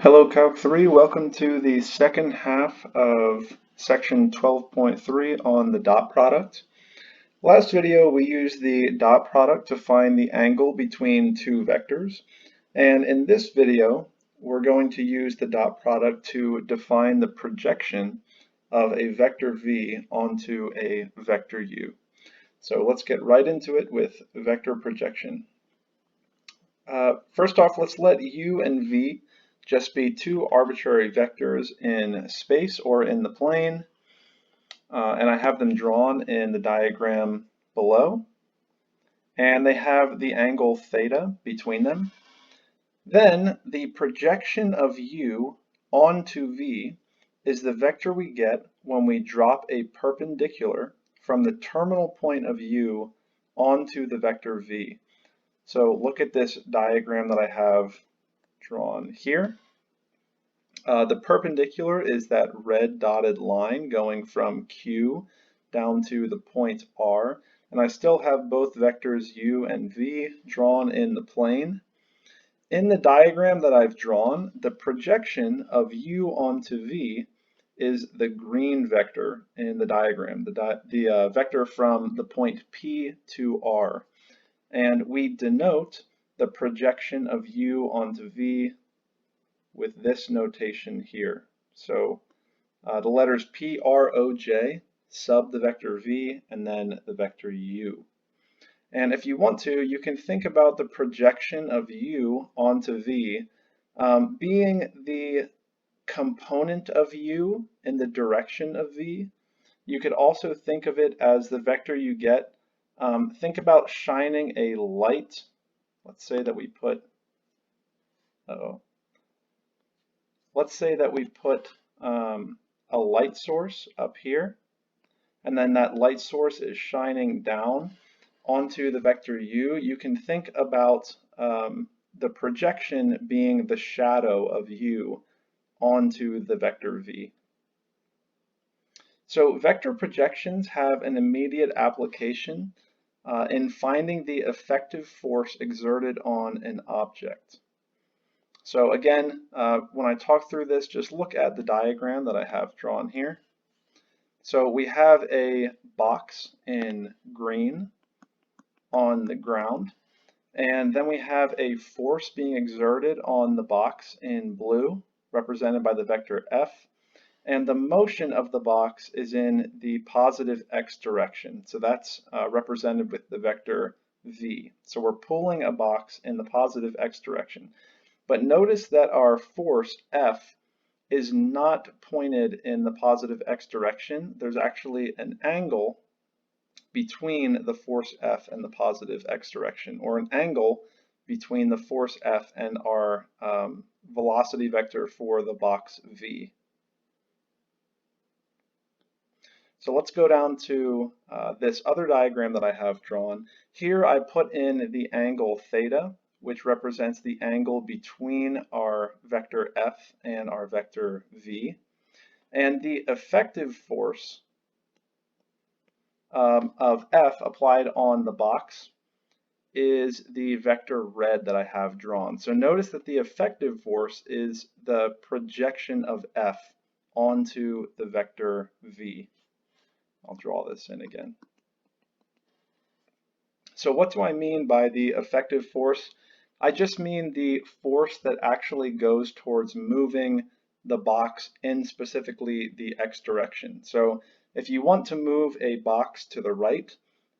Hello Calc 3, welcome to the second half of section 12.3 on the dot product. Last video we used the dot product to find the angle between two vectors, and in this video we're going to use the dot product to define the projection of a vector v onto a vector u. So let's get right into it with vector projection. First off, let's let u and v just be two arbitrary vectors in space or in the plane, and I have them drawn in the diagram below, and they have the angle theta between them. Then the projection of u onto v is the vector we get when we drop a perpendicular from the terminal point of u onto the vector v. So look at this diagram that I have drawn here. The perpendicular is that red dotted line going from Q down to the point R, and I still have both vectors u and v drawn in the plane. In the diagram that I've drawn, the projection of u onto v is the green vector in the diagram, the vector from the point P to R. And we denote the projection of u onto v with this notation here. So the letters P, R, O, J sub the vector v and then the vector u. And if you want to, you can think about the projection of u onto v being the component of u in the direction of v. You could also think of it as the vector you get. Think about shining a light. Let's say that we put, let's say that we put a light source up here, and then that light source is shining down onto the vector u. You can think about the projection being the shadow of u onto the vector v. So vector projections have an immediate application in finding the effective force exerted on an object. So again, when I talk through this, just look at the diagram that I have drawn here. So we have a box in green on the ground, and then we have a force being exerted on the box in blue, represented by the vector F, and the motion of the box is in the positive x direction. So that's represented with the vector v. So we're pulling a box in the positive x direction. But notice that our force F is not pointed in the positive x direction. There's actually an angle between the force F and the positive x direction, or an angle between the force F and our velocity vector for the box V. So let's go down to this other diagram that I have drawn. Here I put in the angle theta, which represents the angle between our vector F and our vector V. And the effective force of F applied on the box is the vector red that I have drawn. So notice that the effective force is the projection of F onto the vector V. I'll draw this in again. So what do I mean by the effective force? I just mean the force that actually goes towards moving the box in specifically the x direction. So if you want to move a box to the right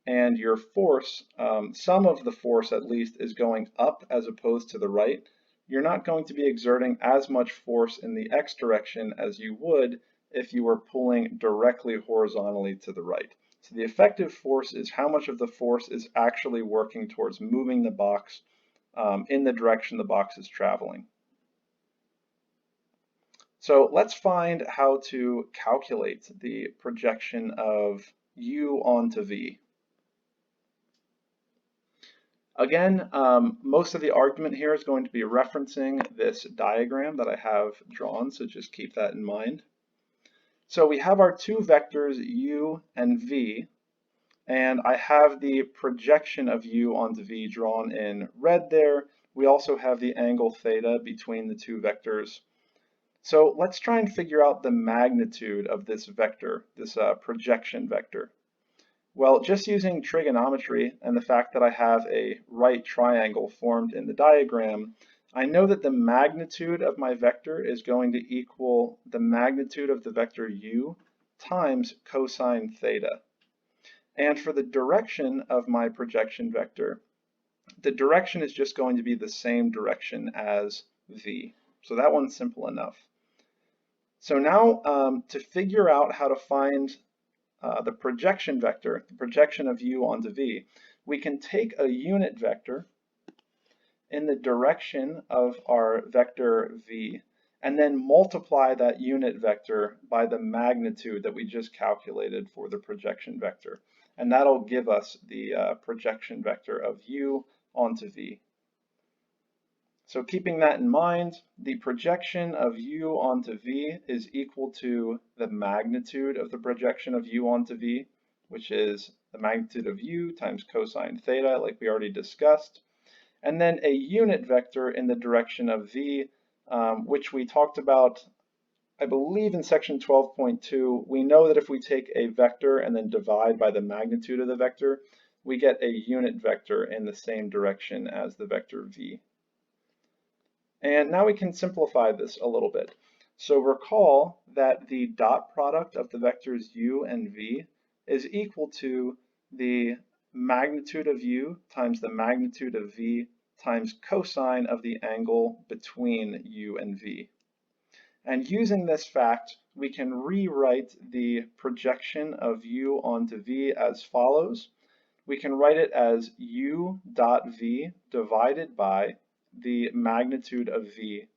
and your force, some of the force at least, is going up as opposed to the right, you're not going to be exerting as much force in the x direction as you would if you were pulling directly horizontally to the right. So the effective force is how much of the force is actually working towards moving the box in the direction the box is traveling. So let's find how to calculate the projection of u onto v. Again, most of the argument here is going to be referencing this diagram that I have drawn, so just keep that in mind. So we have our two vectors u and v, and I have the projection of u onto v drawn in red there We also have the angle theta between the two vectors. So let's try and figure out the magnitude of this vector, this projection vector. Well, just using trigonometry and the fact that I have a right triangle formed in the diagram, I know that the magnitude of my vector is going to equal the magnitude of the vector u times cosine theta. And for the direction of my projection vector, the direction is just going to be the same direction as v. So that one's simple enough. So now to figure out how to find the projection vector, the projection of u onto v, we can take a unit vector in the direction of our vector v and then multiply that unit vector by the magnitude that we just calculated for the projection vector. And that'll give us the projection vector of u onto v. So keeping that in mind, the projection of u onto v is equal to the magnitude of the projection of u onto v, which is the magnitude of u times cosine theta, like we already discussed. And then a unit vector in the direction of v, which we talked about, I believe in section 12.2, we know that if we take a vector and then divide by the magnitude of the vector, we get a unit vector in the same direction as the vector v. And now we can simplify this a little bit. So recall that the dot product of the vectors u and v is equal to the magnitude of u times the magnitude of v times cosine of the angle between u and v. And using this fact, we can rewrite the projection of u onto v as follows. We can write it as u dot v divided by the magnitude of v,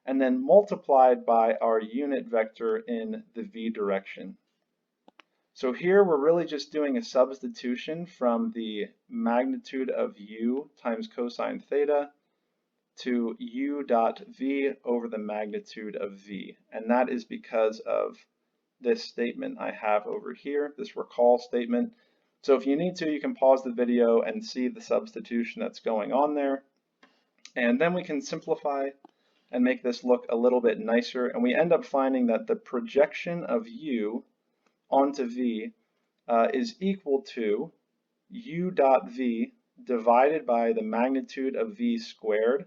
and then multiplied by our unit vector in the v direction. So here we're really just doing a substitution from the magnitude of u times cosine theta to u dot v over the magnitude of v. And that is because of this statement I have over here, this recall statement. So if you need to, you can pause the video and see the substitution that's going on there. And then we can simplify and make this look a little bit nicer. And we end up finding that the projection of u onto v is equal to u dot v divided by the magnitude of v squared,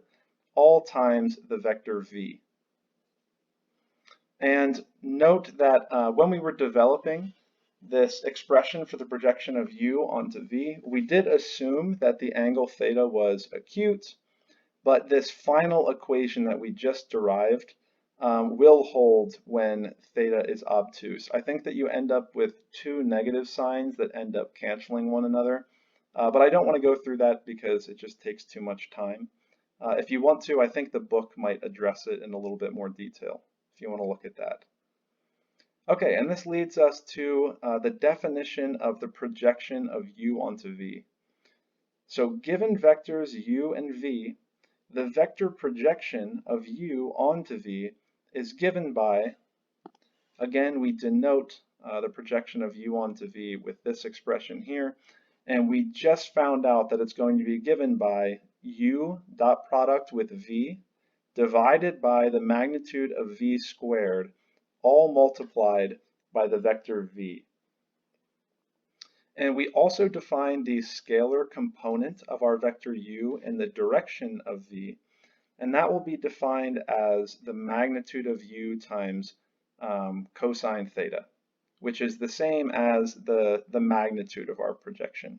all times the vector v. And note that when we were developing this expression for the projection of u onto v, we did assume that the angle theta was acute, but this final equation that we just derived will hold when theta is obtuse. I think that you end up with two negative signs that end up canceling one another, but I don't want to go through that because it just takes too much time. If you want to, I think the book might address it in a little bit more detail, if you want to look at that. Okay, and this leads us to the definition of the projection of u onto v. So given vectors u and v, the vector projection of u onto v is given by, again, we denote the projection of u onto v with this expression here, and we just found out that it's going to be given by u dot product with v divided by the magnitude of v squared, all multiplied by the vector v. And we also define the scalar component of our vector u in the direction of v, and that will be defined as the magnitude of u times cosine theta, which is the same as the magnitude of our projection.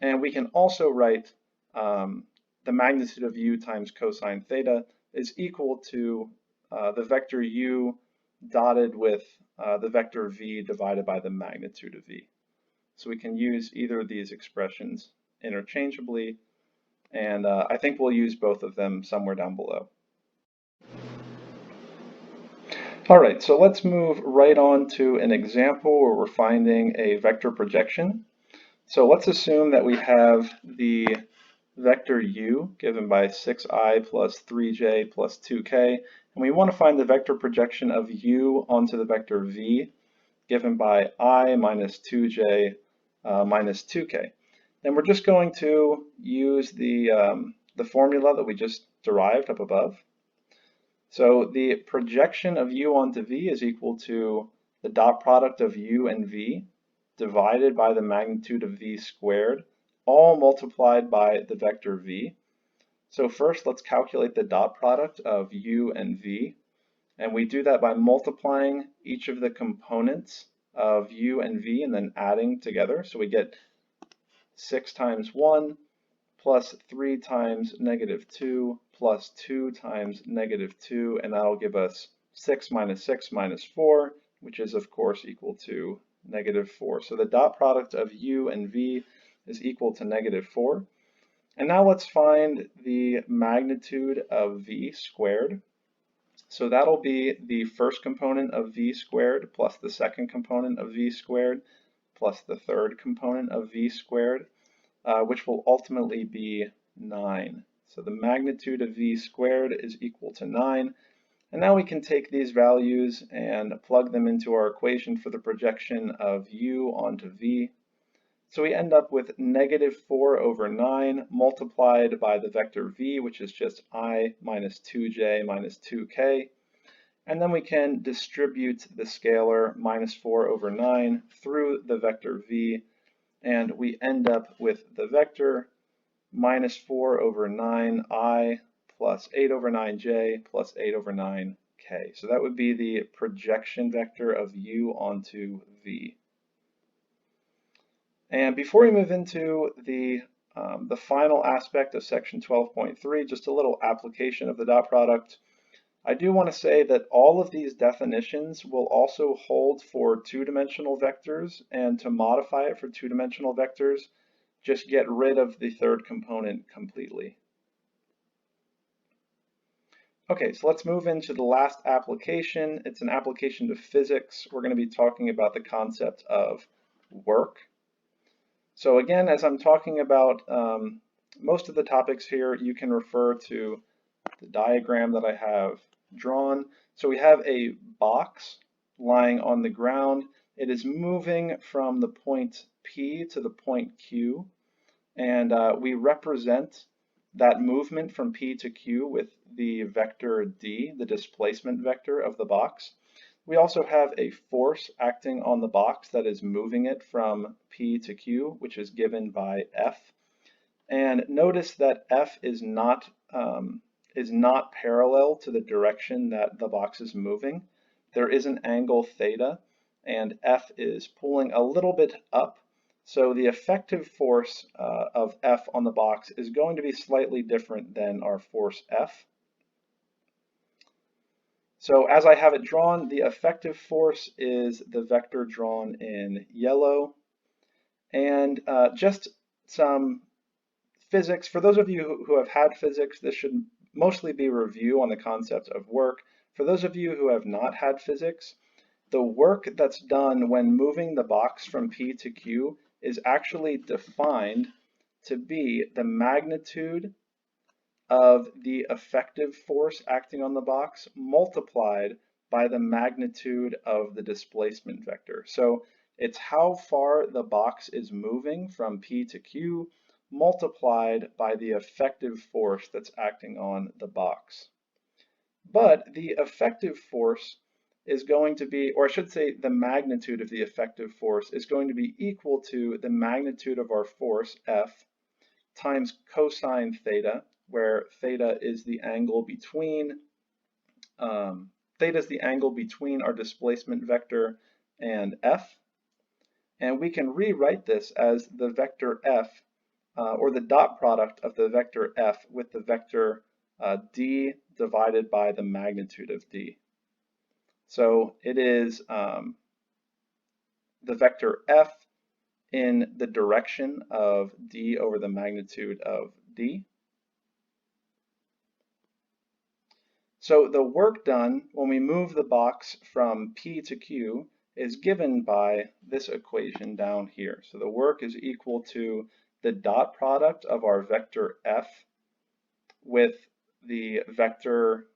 And we can also write the magnitude of u times cosine theta is equal to the vector u dotted with the vector v divided by the magnitude of v. So we can use either of these expressions interchangeably, and I think we'll use both of them somewhere down below. All right, so let's move right on to an example where we're finding a vector projection. So let's assume that we have the vector u given by 6i plus 3j plus 2k, and we want to find the vector projection of u onto the vector v given by I minus 2j minus 2k. Then we're just going to use the the formula that we just derived up above. So the projection of u onto v is equal to the dot product of u and v divided by the magnitude of v squared, all multiplied by the vector v. So first, let's calculate the dot product of u and v. And we do that by multiplying each of the components of u and v and then adding together. So we get 6 times 1 plus 3 times negative 2 plus 2 times negative 2, and that'll give us 6 minus 4, which is of course equal to negative 4. So the dot product of u and v is equal to negative 4. And now let's find the magnitude of v squared. So that'll be the first component of v squared plus the second component of v squared plus the third component of v squared, which will ultimately be 9. So the magnitude of v squared is equal to 9. And now we can take these values and plug them into our equation for the projection of u onto v. So we end up with negative 4 over 9 multiplied by the vector v, which is just I minus 2j minus 2k. And then we can distribute the scalar minus 4 over 9 through the vector v, and we end up with the vector minus 4 over 9i plus 8 over 9j plus 8 over 9k. So that would be the projection vector of u onto v. And before we move into the final aspect of section 12.3, just a little application of the dot product, I do want to say that all of these definitions will also hold for two-dimensional vectors, and to modify it for two-dimensional vectors, just get rid of the third component completely. Okay, so let's move into the last application. It's an application to physics. We're going to be talking about the concept of work. So again, as I'm talking about most of the topics here, you can refer to the diagram that I have drawn. So we have a box lying on the ground. It is moving from the point P to the point Q, and we represent that movement from P to Q with the vector D, the displacement vector of the box. We also have a force acting on the box that is moving it from P to Q, which is given by F. And notice that F is not parallel to the direction that the box is moving. There is an angle theta, and F is pulling a little bit up. So the effective force of F on the box is going to be slightly different than our force F. So as I have it drawn, the effective force is the vector drawn in yellow. And just some physics. For those of you who have had physics, this should mostly be a review on the concept of work. For those of you who have not had physics, the work that's done when moving the box from P to Q is actually defined to be the magnitude of the effective force acting on the box multiplied by the magnitude of the displacement vector. So it's how far the box is moving from P to Q multiplied by the effective force that's acting on the box. But the effective force is going to be, or I should say the magnitude of the effective force is going to be equal to the magnitude of our force, F, times cosine theta, where theta is the angle between our displacement vector and F. And we can rewrite this as the vector F, or the dot product of the vector F with the vector D divided by the magnitude of D. So it is the vector F in the direction of D over the magnitude of D. So the work done when we move the box from P to Q is given by this equation down here. So the work is equal to the dot product of our vector F with the vector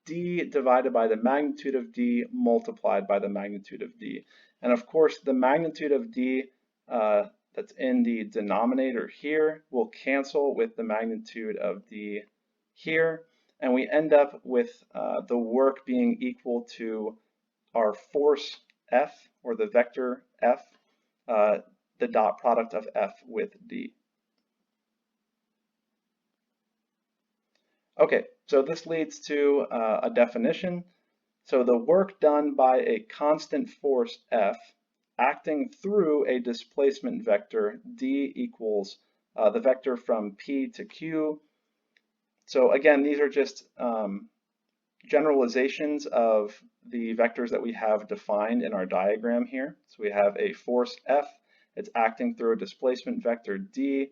D divided by the magnitude of D multiplied by the magnitude of D. And of course, the magnitude of D that's in the denominator here will cancel with the magnitude of D here, and we end up with the work being equal to our force F, or the vector F, the dot product of F with D. Okay, so this leads to a definition. So the work done by a constant force F acting through a displacement vector D equals the vector from P to Q. So again, these are just generalizations of the vectors that we have defined in our diagram here. So we have a force F, it's acting through a displacement vector D.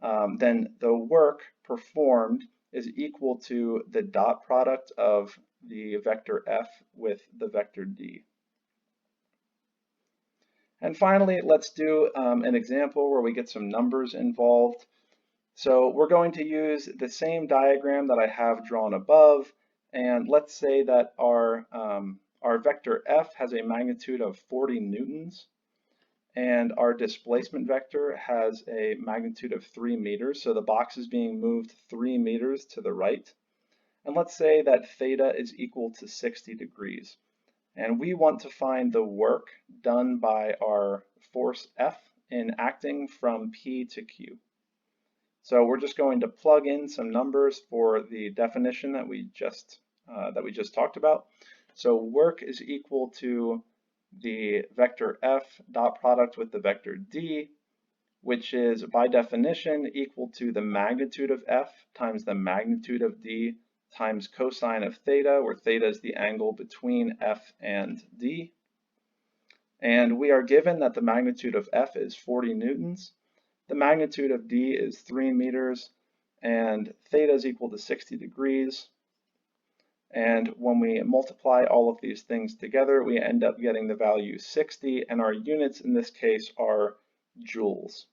Then the work performed is equal to the dot product of the vector F with the vector D. And finally, let's do an example where we get some numbers involved. So we're going to use the same diagram that I have drawn above, and let's say that our vector F has a magnitude of 40 newtons, and our displacement vector has a magnitude of 3 meters. So the box is being moved 3 meters to the right. And let's say that theta is equal to 60 degrees. And we want to find the work done by our force F in acting from P to Q. So we're just going to plug in some numbers for the definition that we just talked about. So work is equal to the vector F dot product with the vector D, which is by definition equal to the magnitude of F times the magnitude of D times cosine of theta, where theta is the angle between F and D. And we are given that the magnitude of F is 40 newtons, the magnitude of D is 3 meters, and theta is equal to 60 degrees. And when we multiply all of these things together, we end up getting the value 60, and our units in this case are joules.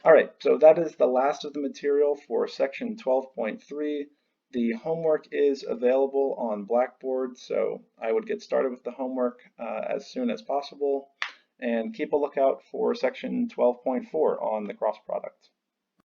All right, so that is the last of the material for section 12.3. The homework is available on Blackboard, so I would get started with the homework as soon as possible, and keep a lookout for section 12.4 on the cross product.